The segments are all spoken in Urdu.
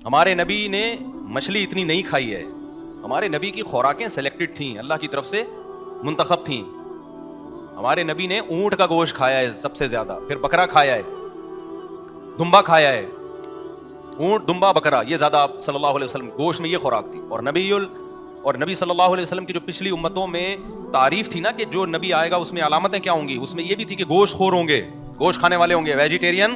ہمارے نبی نے مچھلی اتنی نہیں کھائی ہے. ہمارے نبی کی خوراکیں سلیکٹڈ تھیں, اللہ کی طرف سے منتخب تھیں. ہمارے نبی نے اونٹ کا گوشت کھایا ہے سب سے زیادہ, پھر بکرا کھایا ہے, دمبا کھایا ہے. اونٹ, دمبا, بکرا, یہ زیادہ آپ صلی اللہ علیہ وسلم گوشت میں یہ خوراک تھی. اور نبی صلی اللہ علیہ وسلم کی جو پچھلی امتوں میں تعریف تھی نا کہ جو نبی آئے گا اس میں علامتیں کیا ہوں گی, اس میں یہ بھی تھی کہ گوشت خور ہوں گے, گوشت کھانے والے ہوں گے. ویجیٹیرین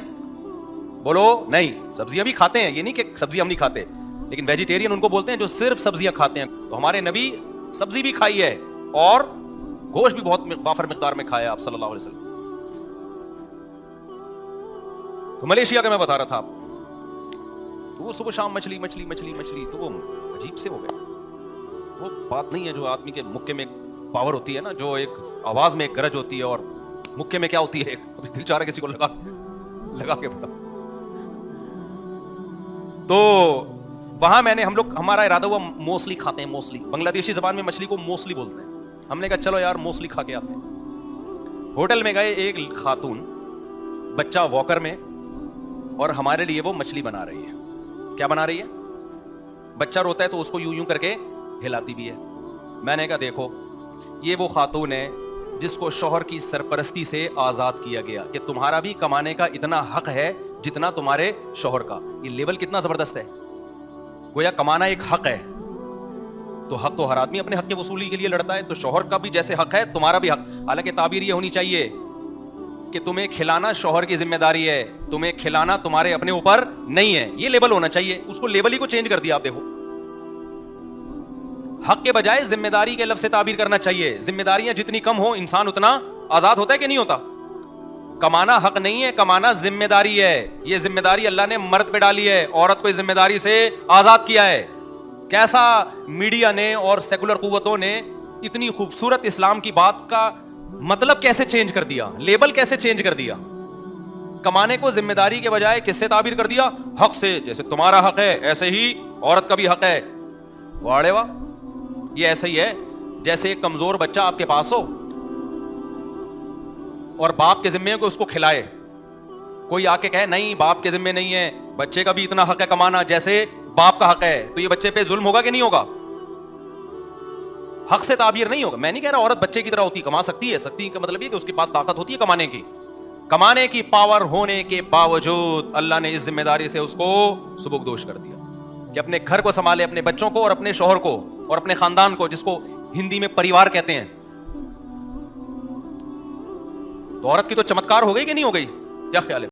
بولو نہیں, سبزیاں بھی کھاتے ہیں, یہ نہیں کہ سبزی ہم نہیں کھاتے, لیکن ویجیٹیرین ان کو بولتے ہیں جو صرف سبزیاں کھاتے ہیں. تو ہمارے نبی سبزی بھی کھائی ہے اور گوشت بھی بہت وافر مقدار میں کھایا آپ صلی اللہ علیہ وسلم. تو ملیشیا کا میں بتا رہا تھا آپ, تو وہ صبح شام مچھلی مچھلی مچھلی مچھلی, تو وہ عجیب سے ہو گئے. وہ بات نہیں ہے جو آدمی کے مکے میں پاور ہوتی ہے نا, جو ایک آواز میں ایک گرج ہوتی ہے, اور مکے میں کیا ہوتی ہے, ابھی دل چاہ رہا ہے کسی کو لگا کے بتا. تو وہاں ہم لوگ, ہمارا ارادہ ہوا موسلی کھاتے ہیں. موسلی بنگلہ دیشی زبان میں مچھلی کو موسلی بولتے ہیں. ہم نے کہا چلو یار موسلی کھا کے آتے ہیں. ہوٹل میں گئے, ایک خاتون بچہ واکر میں, اور ہمارے لیے وہ مچھلی بنا رہی ہے. کیا بنا رہی ہے؟ بچہ روتا ہے تو اس کو یوں یوں کر کے ہلاتی بھی ہے. میں نے کہا دیکھو یہ وہ خاتون ہے جس کو شوہر کی سرپرستی سے آزاد کیا گیا کہ تمہارا بھی کمانے کا اتنا حق ہے جتنا تمہارے شوہر کا. یہ لیبل کتنا زبردست ہے, گویا کمانا ایک حق ہے. تو حق تو ہر آدمی اپنے حق کے وصولی کے لیے لڑتا ہے, تو شوہر کا بھی جیسے حق ہے تمہارا بھی حق. حالانکہ تعبیر یہ ہونی چاہیے کہ تمہیں کھلانا شوہر کی ذمہ داری ہے, تمہیں کھلانا تمہارے اپنے اوپر نہیں ہے. یہ لیبل ہونا چاہیے. اس کو لیبل ہی کو چینج کر دیا. آپ دیکھو, حق کے بجائے ذمہ داری کے لفظ سے تعبیر کرنا چاہیے. ذمہ داریاں جتنی کم ہو انسان اتنا آزاد ہوتا ہے کہ نہیں ہوتا. کمانا حق نہیں ہے, کمانا ذمہ داری ہے. یہ ذمہ داری اللہ نے مرد پہ ڈالی ہے, عورت کو اس ذمہ داری سے آزاد کیا ہے. کیسا میڈیا نے اور سیکولر قوتوں نے اتنی خوبصورت اسلام کی بات کا مطلب کیسے چینج کر دیا, لیبل کیسے چینج کر دیا. کمانے کو ذمہ داری کے بجائے کس سے تعبیر کر دیا؟ حق سے. جیسے تمہارا حق ہے ایسے ہی عورت کا بھی حق ہے. واڑے واہ, یہ ایسے ہی ہے جیسے ایک کمزور بچہ آپ کے پاس ہو اور باپ کے ذمے کو اس کو کھلائے. کوئی آ کے کہے نہیں باپ کے ذمے نہیں ہے, بچے کا بھی اتنا حق ہے کمانا جیسے باپ کا حق ہے, تو یہ بچے پہ ظلم ہوگا کہ نہیں ہوگا؟ حق سے تعبیر نہیں ہوگا. میں نہیں کہہ رہا عورت بچے کی طرح ہوتی, کما سکتی ہے. سکتی کا مطلب یہ کہ اس کے پاس طاقت ہوتی ہے کمانے کی. کمانے کی پاور ہونے کے باوجود اللہ نے اس ذمہ داری سے اس کو سبکدوش کر دیا کہ اپنے گھر کو سنبھالے, اپنے بچوں کو اور اپنے شوہر کو اور اپنے خاندان کو, جس کو ہندی میں پریوار کہتے ہیں. تو عورت کی تو چمتکار ہو گئی کہ نہیں ہو گئی؟ کیا خیال ہے؟